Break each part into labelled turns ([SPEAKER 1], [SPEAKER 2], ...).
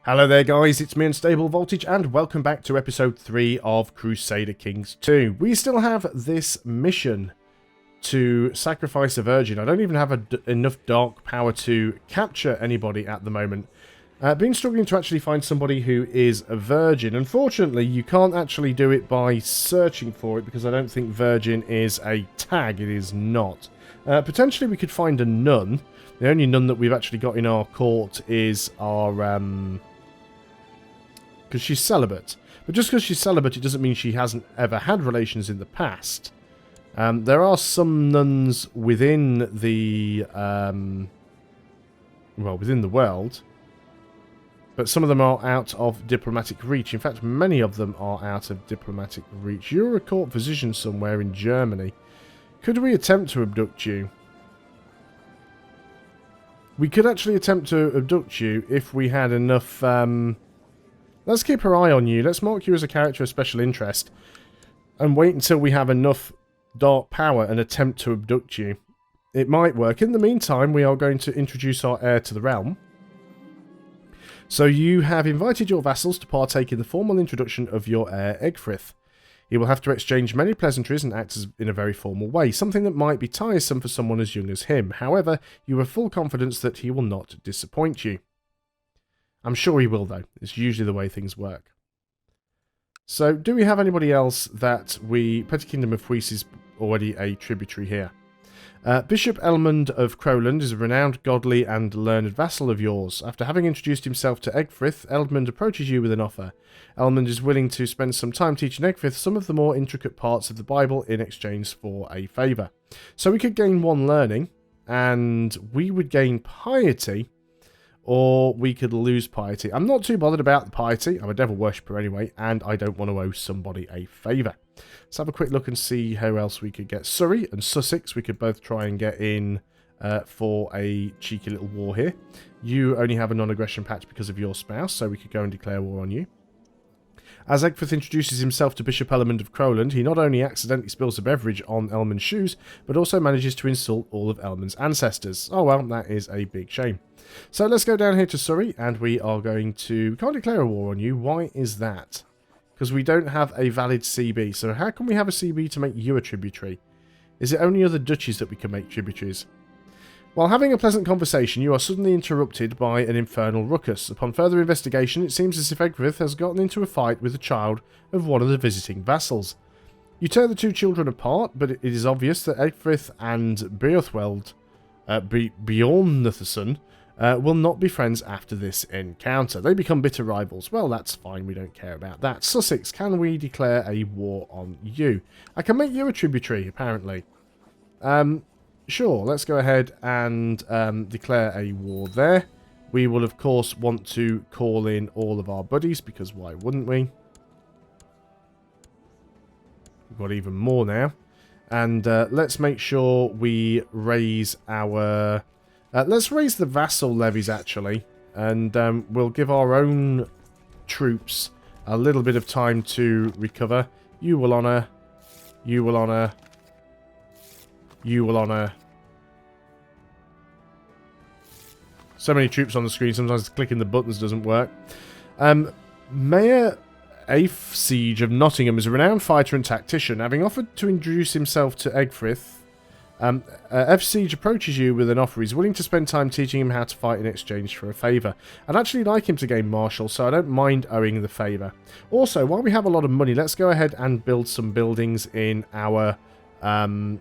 [SPEAKER 1] Hello there guys, it's me Unstable Voltage and welcome back to episode 3 of Crusader Kings 2. We still have this mission to sacrifice a virgin. I don't even have enough dark power to capture anybody at the moment. Been struggling to actually find somebody who is a virgin. Unfortunately, you can't actually do it by searching for it because I don't think virgin is a tag. It is not. Potentially we could find a nun. The only nun that we've actually got in our court is our... because she's celibate. But just because she's celibate, it doesn't mean she hasn't ever had relations in the past. There are some nuns within the... well, within the world. But some of them are out of diplomatic reach. In fact, many of them are out of diplomatic reach. You're a court physician somewhere in Germany. Could we attempt to abduct you? We could actually attempt to abduct you if we had enough... let's keep our eye on you. Let's mark you as a character of special interest. And wait until we have enough dark power and attempt to abduct you. It might work. In the meantime, we are going to introduce our heir to the realm. So you have invited your vassals to partake in the formal introduction of your heir, Egfrith. He will have to exchange many pleasantries and act in a very formal way, something that might be tiresome for someone as young as him. However, you have full confidence that he will not disappoint you. I'm sure he will, though. It's usually the way things work. So, do we have anybody else that we... Petty Kingdom of Huis is already a tributary here. Bishop Elmund of Crowland is a renowned, godly and learned vassal of yours. After having introduced himself to Egfrith, Elmund approaches you with an offer. Elmund is willing to spend some time teaching Egfrith some of the more intricate parts of the Bible in exchange for a favour. So we could gain 1 learning, and we would gain piety... or we could lose piety. I'm not too bothered about the piety. I'm a devil worshipper anyway, and I don't want to owe somebody a favour. Let's have a quick look and see who else we could get. Surrey and Sussex, we could both try and get in for a cheeky little war here. You only have a non-aggression patch because of your spouse, so we could go and declare war on you. As Egfrith introduces himself to Bishop Elmund of Crowland, he not only accidentally spills a beverage on Elmund's shoes, but also manages to insult all of Elmund's ancestors. Oh well, that is a big shame. So let's go down here to Surrey, and we are going to... We can't declare a war on you. Why is that? Because we don't have a valid CB. So how can we have a CB to make you a tributary? Is it only other duchies that we can make tributaries? While having a pleasant conversation, you are suddenly interrupted by an infernal ruckus. Upon further investigation, it seems as if Egfrith has gotten into a fight with a child of one of the visiting vassals. You tear the 2 children apart, but it is obvious that Egfrith and Beorthweld, Bjornathason, will not be friends after this encounter. They become bitter rivals. Well, that's fine. We don't care about that. Sussex, can we declare a war on you? I can make you a tributary, apparently. Sure, let's go ahead and declare a war there. We will, of course, want to call in all of our buddies, because why wouldn't we? We've got even more now. And let's make sure we raise our... let's raise the vassal levies, actually. And we'll give our own troops a little bit of time to recover. You will honour. You will honour. You will honour. So many troops on the screen, sometimes clicking the buttons doesn't work. Mayor Afe Siege of Nottingham is a renowned fighter and tactician. Having offered to introduce himself to Egfrith, F Siege approaches you with an offer. He's willing to spend time teaching him how to fight in exchange for a favour. I'd actually like him to gain martial, so I don't mind owing the favour. Also, while we have a lot of money, let's go ahead and build some buildings in our own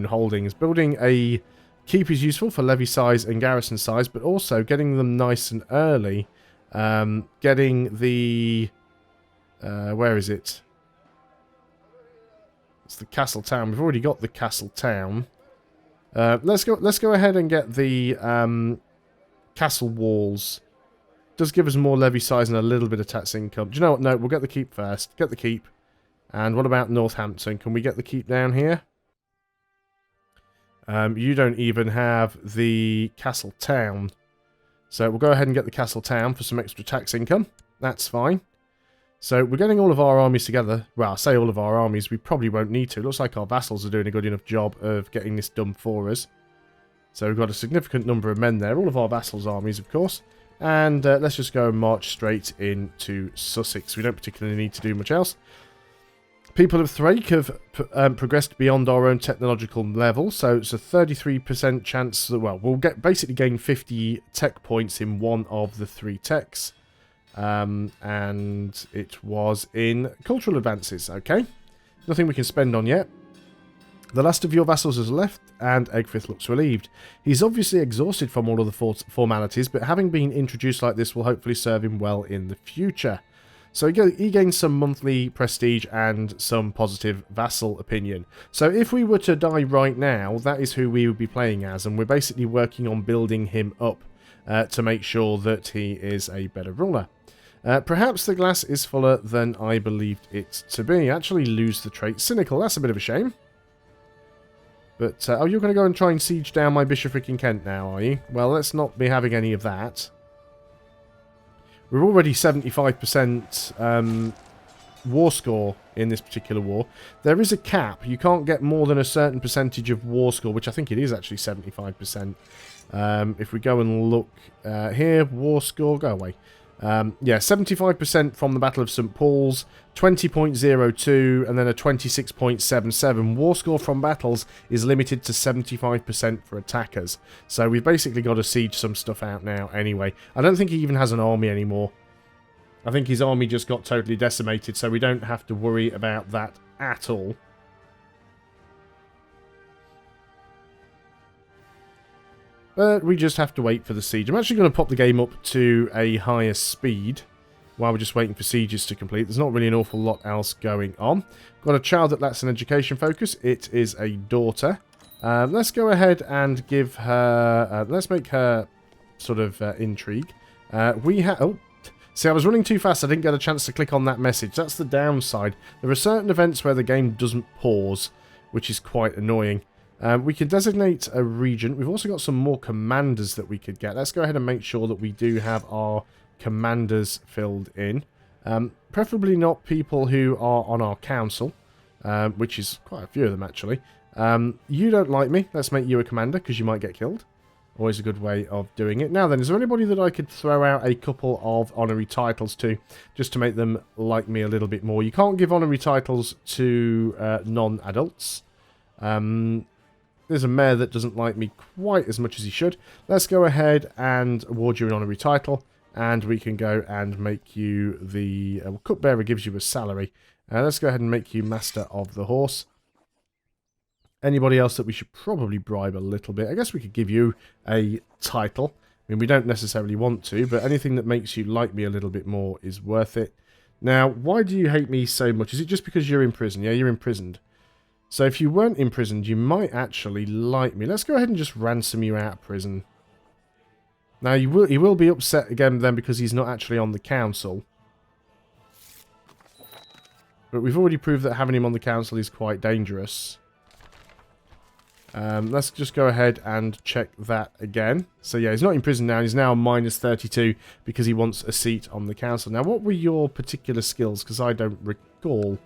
[SPEAKER 1] holdings. Building a keep is useful for levy size and garrison size, but also getting them nice and early. Getting the... where is it? It's the castle town. We've already got the castle town. Let's go ahead and get the castle walls. Does give us more levy size and a little bit of tax income. Do you know what? No, we'll get the keep first. Get the keep. And what about Northampton? Can we get the keep down here? You don't even have the castle town. So we'll go ahead and get the castle town for some extra tax income. That's fine. So we're getting all of our armies together. Well, I say all of our armies. We probably won't need to. It looks like our vassals are doing a good enough job of getting this done for us. So we've got a significant number of men there. All of our vassals' armies, of course. And let's just go and march straight into Sussex. We don't particularly need to do much else. People of Thrake have progressed beyond our own technological level, so it's a 33% chance that, well, we'll basically gain 50 tech points in one of the 3 techs. And it was in cultural advances, okay? Nothing we can spend on yet. The last of your vassals has left, and Egfrith looks relieved. He's obviously exhausted from all of the formalities, but having been introduced like this will hopefully serve him well in the future. So he gains some monthly prestige and some positive vassal opinion. So if we were to die right now, that is who we would be playing as, and we're basically working on building him up to make sure that he is a better ruler. Perhaps the glass is fuller than I believed it to be. Actually lose the trait Cynical. That's a bit of a shame. But, oh, you're going to go and try and siege down my bishopric in Kent now, are you? Well, let's not be having any of that. We're already 75% war score in this particular war. There is a cap. You can't get more than a certain percentage of war score, which I think it is actually 75%. If we go and look here, war score, go away. Yeah, 75% from the Battle of St. Paul's, 20.02, and then a 26.77. War score from battles is limited to 75% for attackers. So we've basically got to siege some stuff out now anyway. I don't think he even has an army anymore. I think his army just got totally decimated, so we don't have to worry about that at all. But we just have to wait for the siege. I'm actually going to pop the game up to a higher speed while we're just waiting for sieges to complete. There's not really an awful lot else going on. Got a child that lacks an education focus. It is a daughter. Let's go ahead and give her... let's make her sort of intrigue. We have... Oh, see, I was running too fast. I didn't get a chance to click on that message. That's the downside. There are certain events where the game doesn't pause, which is quite annoying. We can designate a regent. We've also got some more commanders that we could get. Let's go ahead and make sure that we do have our commanders filled in. Preferably not people who are on our council, which is quite a few of them actually. You don't like me. Let's make you a commander because you might get killed. Always a good way of doing it. Now then, is there anybody that I could throw out a couple of honorary titles to, just to make them like me a little bit more? You can't give honorary titles to non-adults. There's a mayor that doesn't like me quite as much as he should. Let's go ahead and award you an honorary title. And we can go and make you the... cupbearer gives you a salary. Let's go ahead and make you master of the horse. Anybody else that we should probably bribe a little bit? I guess we could give you a title. I mean, we don't necessarily want to, but anything that makes you like me a little bit more is worth it. Now, why do you hate me so much? Is it just because you're in prison? Yeah, you're imprisoned. So if you weren't imprisoned, you might actually like me. Let's go ahead and just ransom you out of prison. Now, he will be upset again then because he's not actually on the council. But we've already proved that having him on the council is quite dangerous. Let's just go ahead and check that again. So yeah, he's not in prison now. He's now on -32 because he wants a seat on the council. Now, what were your particular skills? Because I don't recall.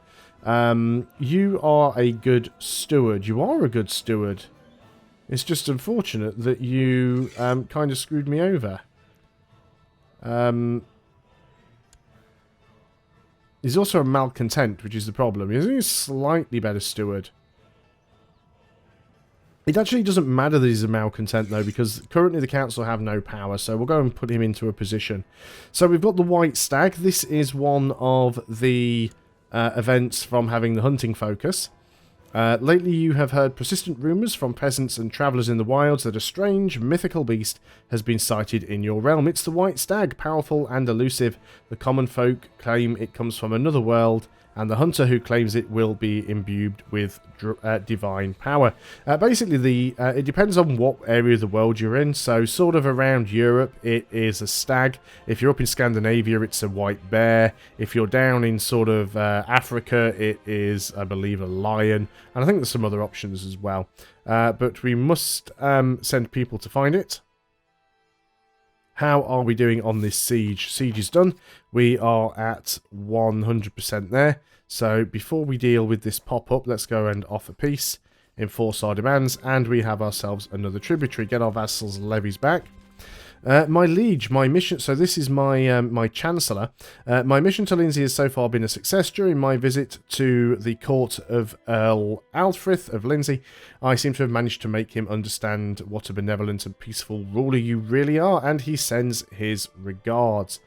[SPEAKER 1] You are a good steward. You are a good steward. It's just unfortunate that you kind of screwed me over. He's also a malcontent, which is the problem. He's only a slightly better steward. It actually doesn't matter that he's a malcontent, though, because currently the council have no power, so we'll go and put him into a position. So we've got the White Stag. This is one of the events from having the hunting focus. Lately you have heard persistent rumours from peasants and travellers in the wilds that a strange, mythical beast has been sighted in your realm. It's the White Stag, powerful and elusive. The common folk claim it comes from another world, and the hunter who claims it will be imbued with divine power. Basically, it depends on what area of the world you're in. So, sort of around Europe, it is a stag. If you're up in Scandinavia, it's a white bear. If you're down in sort of Africa, it is, I believe, a lion. And I think there's some other options as well. But we must send people to find it. How are we doing on this siege? Siege is done. We are at 100% there. So before we deal with this pop-up, let's go and offer peace, enforce our demands, and we have ourselves another tributary. Get our vassals' levies back. My liege, my mission... So this is my my Chancellor. My mission to Lindsay has so far been a success. During my visit to the court of Earl Alfrith of Lindsay, I seem to have managed to make him understand what a benevolent and peaceful ruler you really are, and he sends his regards.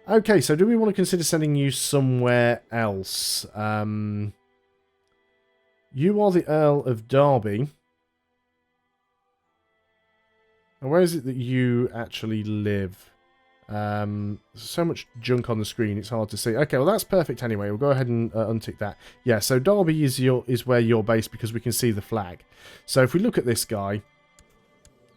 [SPEAKER 1] Okay, so do we want to consider sending you somewhere else? You are the Earl of Derby. And where is it that you actually live? So much junk on the screen, it's hard to see. Okay, well that's perfect anyway. We'll go ahead and untick that. Yeah, so Derby is where you're based because we can see the flag. So if we look at this guy,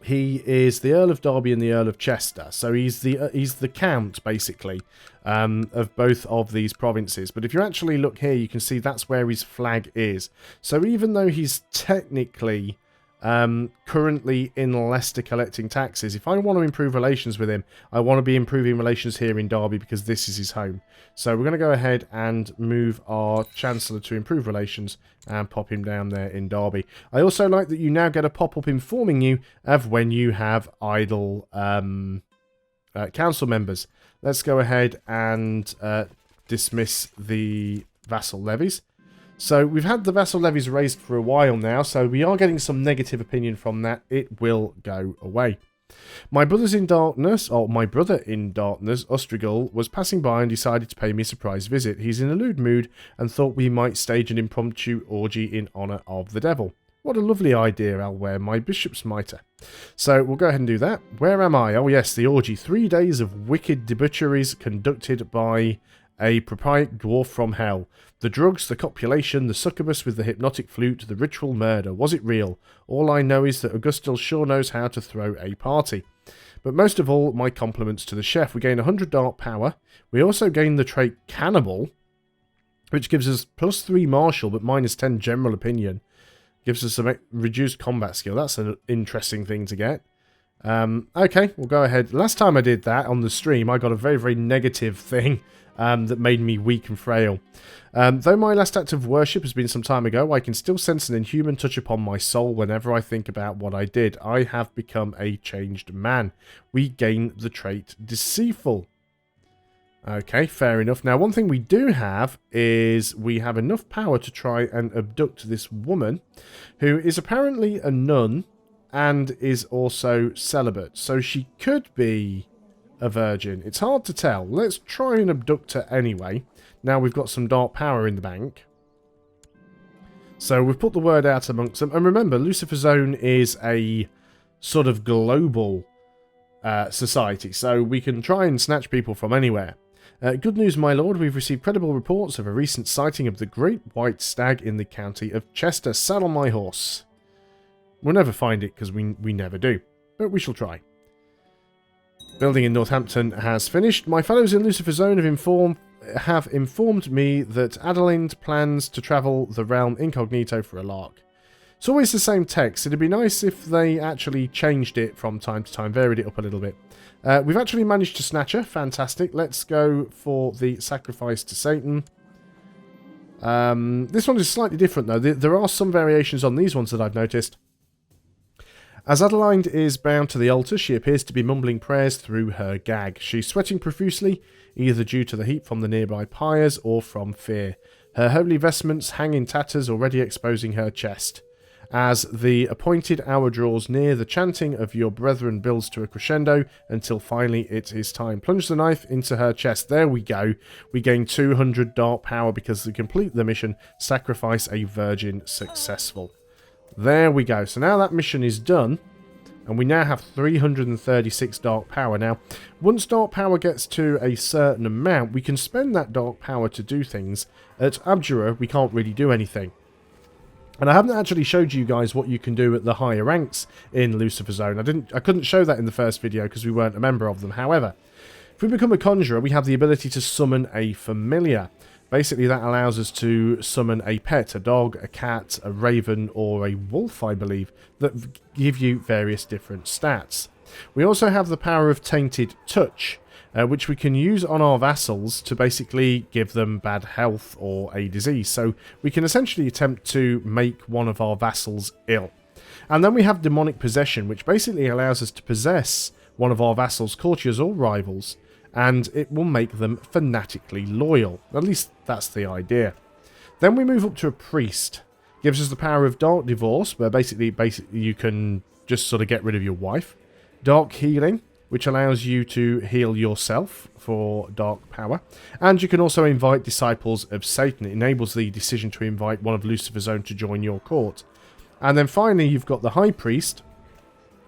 [SPEAKER 1] he is the Earl of Derby and the Earl of Chester. So he's the count basically of both of these provinces. But if you actually look here, you can see that's where his flag is. So even though he's technically currently in Leicester collecting taxes, if I want to improve relations with him, I want to be improving relations here in Derby because this is his home. So we're going to go ahead and move our Chancellor to improve relations and pop him down there in Derby. I also like that you now get a pop-up informing you of when you have idle council members. Let's go ahead and dismiss the vassal levies. So we've had the vassal levies raised for a while now, so we are getting some negative opinion from that. It will go away. My brother in darkness, Ostrigal, was passing by and decided to pay me a surprise visit. He's in a lewd mood and thought we might stage an impromptu orgy in honour of the devil. What a lovely idea, I'll wear my bishop's mitre. So we'll go ahead and do that. Where am I? Oh yes, the orgy. 3 days of wicked debaucheries conducted by a propriete dwarf from hell. The drugs, the copulation, the succubus with the hypnotic flute, the ritual murder. Was it real? All I know is that Augustil sure knows how to throw a party. But most of all, my compliments to the chef. We gain 100 dark power. We also gain the trait Cannibal, which gives us +3 martial but -10 general opinion. Gives us some reduced combat skill. That's an interesting thing to get. Okay, we'll go ahead. Last time I did that on the stream, I got a very, very negative thing that made me weak and frail. Though my last act of worship has been some time ago, I can still sense an inhuman touch upon my soul whenever I think about what I did. I have become a changed man. We gain the trait Deceitful. Okay, fair enough. Now, one thing we do have is we have enough power to try and abduct this woman, who is apparently a nun and is also celibate. So she could be a virgin. It's hard to tell. Let's try and abduct her anyway. Now we've got some dark power in the bank. So we've put the word out amongst them. And remember, Lucifer's Zone is a sort of global society. So we can try and snatch people from anywhere. Good news, my lord. We've received credible reports of a recent sighting of the great white stag in the county of Chester. Saddle my horse. We'll never find it because we never do. But we shall try. Building in Northampton has finished. My fellows in Lucifer's Zone have informed me that Adeline plans to travel the realm incognito for a lark. It's always the same text. It'd be nice if they actually changed it from time to time, varied it up a little bit. We've actually managed to snatch her. Fantastic. Let's go for the sacrifice to Satan. This one is slightly different, though. There are some variations on these ones that I've noticed. As Adeline is bound to the altar, she appears to be mumbling prayers through her gag. She's sweating profusely, either due to the heat from the nearby pyres or from fear. Her holy vestments hang in tatters, already exposing her chest. As the appointed hour draws near, the chanting of your brethren builds to a crescendo until finally it is time. Plunge the knife into her chest. There we go. We gain 200 dark power because to complete the mission, sacrifice a virgin successful. There we go. So now that mission is done, and we now have 336 dark power. Now, once dark power gets to a certain amount, we can spend that dark power to do things. At Abjura, we can't really do anything. And I haven't actually showed you guys what you can do at the higher ranks in Lucifer's Zone. I couldn't show that in the first video because we weren't a member of them. However, if we become a conjurer, we have the ability to summon a familiar. Basically, that allows us to summon a pet, a dog, a cat, a raven, or a wolf, I believe, that give you various different stats. We also have the power of Tainted Touch, which we can use on our vassals to basically give them bad health or a disease. So we can essentially attempt to make one of our vassals ill. And then we have Demonic Possession, which basically allows us to possess one of our vassals, courtiers or rivals, and it will make them fanatically loyal. At least that's the idea. Then we move up to a priest. Gives us the power of dark divorce, where basically you can just sort of get rid of your wife. Dark healing, which allows you to heal yourself for dark power. And you can also invite disciples of Satan. It enables the decision to invite one of Lucifer's own to join your court. And then finally, you've got the High Priest,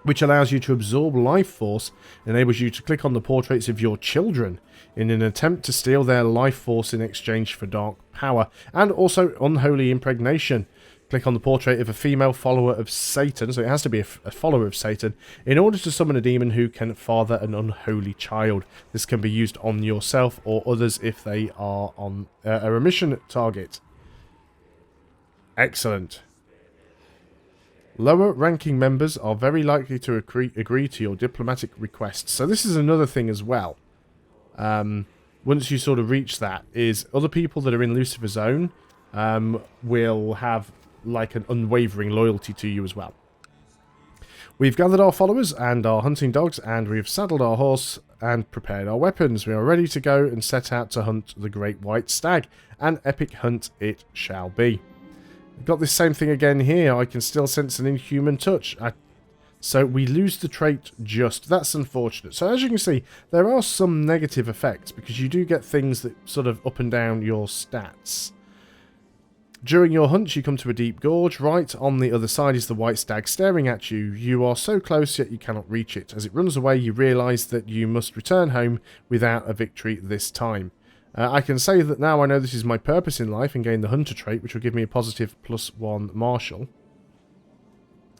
[SPEAKER 1] which allows you to absorb life force, enables you to click on the portraits of your children in an attempt to steal their life force in exchange for dark power. And also unholy impregnation. Click on the portrait of a female follower of Satan, so it has to be a follower of Satan, in order to summon a demon who can father an unholy child. This can be used on yourself or others if they are on a mission target. Excellent. Lower ranking members are very likely to agree to your diplomatic requests. So this is another thing as well. Once you sort of reach that, is other people that are in Lucifer's own will have like an unwavering loyalty to you as well. We've gathered our followers and our hunting dogs, and we've saddled our horse and prepared our weapons. We are ready to go and set out to hunt the great white stag. An epic hunt it shall be. We've got this same thing again here. I can still sense an inhuman touch. So we lose the trait just. That's unfortunate. So as you can see, there are some negative effects, because you do get things that sort of up and down your stats. During your hunt, you come to a deep gorge. Right on the other side is the white stag staring at you. You are so close, yet you cannot reach it. As it runs away, you realise that you must return home without a victory this time. I can say that now I know this is my purpose in life and gain the hunter trait, which will give me a positive +1 martial.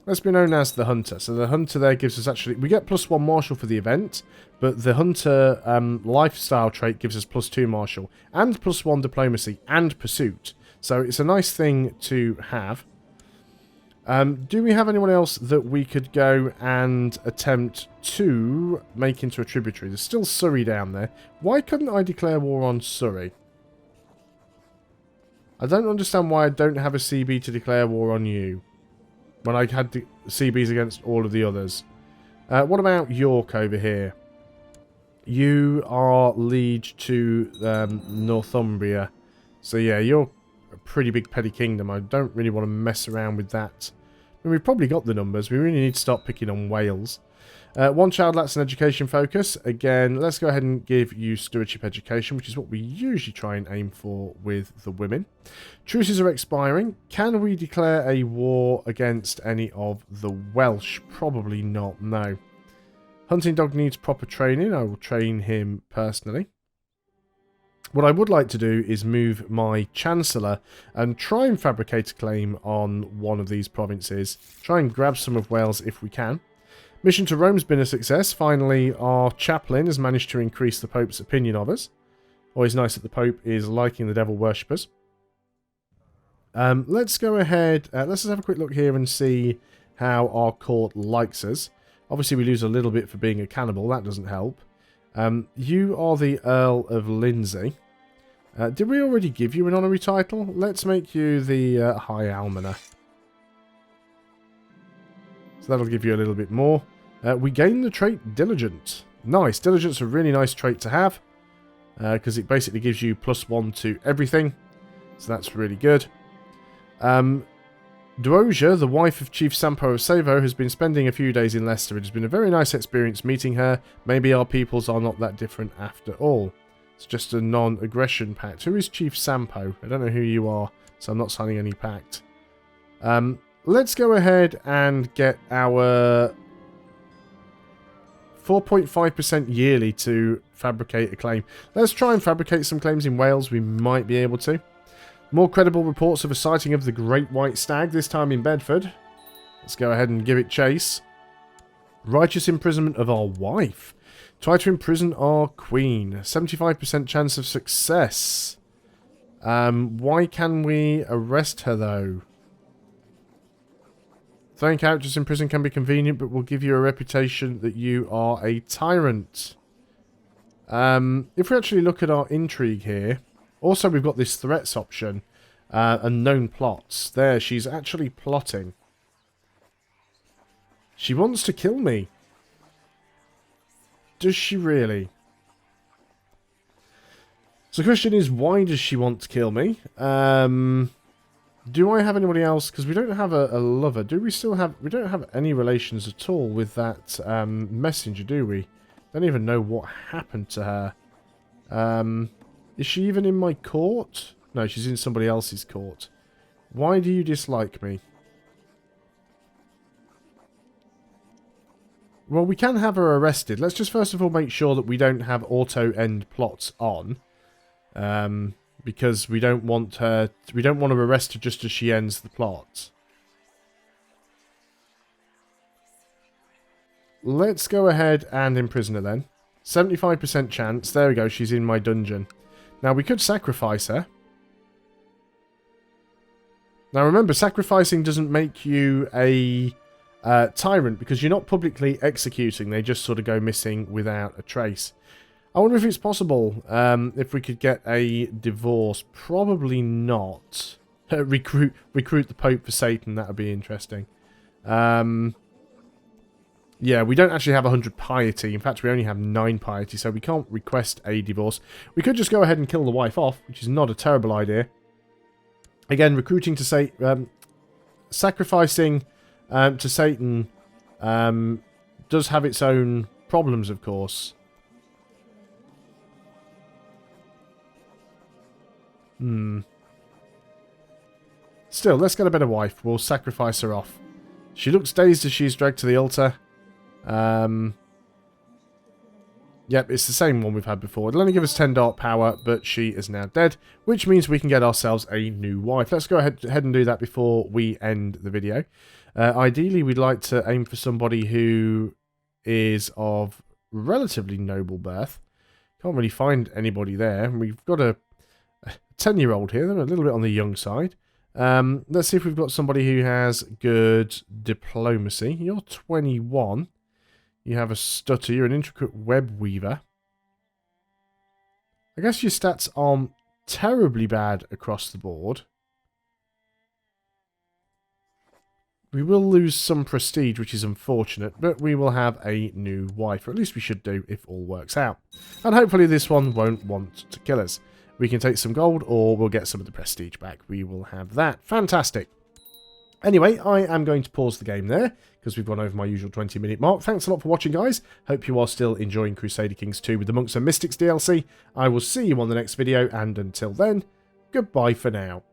[SPEAKER 1] Let's be known as the hunter. So the hunter there gives us actually... We get +1 martial for the event, but the hunter lifestyle trait gives us +2 martial and +1 diplomacy and pursuit. So it's a nice thing to have. Do we have anyone else that we could go and attempt to make into a tributary? There's still Surrey down there. Why couldn't I declare war on Surrey? I don't understand why I don't have a CB to declare war on you, when I had the CBs against all of the others. What about York over here? You are liege to Northumbria. So yeah, you're a pretty big petty kingdom. I don't really want to mess around with that. I mean, we've probably got the numbers. We really need to start picking on Wales. One child, that's an education focus. Again, let's go ahead and give you stewardship education, which is what we usually try and aim for with the women. Truces are expiring. Can we declare a war against any of the Welsh? Probably not, no. Hunting dog needs proper training. I will train him personally. What I would like to do is move my Chancellor and try and fabricate a claim on one of these provinces. Try and grab some of Wales if we can. Mission to Rome's been a success. Finally, our chaplain has managed to increase the Pope's opinion of us. Always nice that the Pope is liking the devil worshippers. Let's go ahead. Let's just have a quick look here and see how our court likes us. Obviously, we lose a little bit for being a cannibal. That doesn't help. You are the Earl of Lindsay. Did we already give you an honorary title? Let's make you the High Almoner. So that'll give you a little bit more. We gain the trait Diligent. Nice. Diligent's a really nice trait to have, because it basically gives you +1 to everything. So that's really good. Duosia, the wife of Chief Sampo of Savo, has been spending a few days in Leicester. It has been a very nice experience meeting her. Maybe our peoples are not that different after all. It's just a non-aggression pact. Who is Chief Sampo? I don't know who you are, so I'm not signing any pact. Let's go ahead and get our 4.5% yearly to fabricate a claim. Let's try and fabricate some claims in Wales. We might be able to. More credible reports of a sighting of the Great White Stag, this time in Bedford. Let's go ahead and give it chase. Righteous imprisonment of our wife. Try to imprison our queen. 75% chance of success. Why can we arrest her, though? Throwing characters in prison can be convenient, but will give you a reputation that you are a tyrant. If we actually look at our intrigue here... Also, we've got this threats option. Unknown plots. There, she's actually plotting. She wants to kill me. Does she really? So the question is, why does she want to kill me? Do I have anybody else? Because we don't have a lover. Do we still have... We don't have any relations at all with that messenger, do we? Don't even know what happened to her. Is she even in my court? No, she's in somebody else's court. Why do you dislike me? Well, we can have her arrested. Let's just first of all make sure that we don't have auto-end plots on. Because we don't want her... We don't want to arrest her just as she ends the plot. Let's go ahead and imprison her then. 75% chance. There we go. She's in my dungeon. Now, we could sacrifice her. Now, remember, sacrificing doesn't make you a tyrant because you're not publicly executing. They just sort of go missing without a trace. I wonder if it's possible if we could get a divorce. Probably not. recruit the Pope for Satan. That would be interesting. Yeah, we don't actually have 100 piety. In fact, we only have 9 piety, so we can't request a divorce. We could just go ahead and kill the wife off, which is not a terrible idea. Again, recruiting to Satan, sacrificing to Satan does have its own problems, of course. Still, let's get a better wife. We'll sacrifice her off. She looks dazed as she's dragged to the altar. Yep, it's the same one we've had before. It'll only give us 10 dark power, but she is now dead, which means we can get ourselves a new wife. Let's go ahead and do that before we end the video. Ideally, we'd like to aim for somebody who is of relatively noble birth. Can't really find anybody there. We've got a 10-year-old here. They're a little bit on the young side. Let's see if we've got somebody who has good diplomacy. You're 21. You have a stutter. You're an intricate web weaver. I guess your stats aren't terribly bad across the board. We will lose some prestige, which is unfortunate, but we will have a new wife, or at least we should do if all works out. And hopefully this one won't want to kill us. We can take some gold, or we'll get some of the prestige back. We will have that. Fantastic. Anyway, I am going to pause the game there, because we've gone over my usual 20-minute mark. Thanks a lot for watching, guys. Hope you are still enjoying Crusader Kings 2 with the Monks and Mystics DLC. I will see you on the next video, and until then, goodbye for now.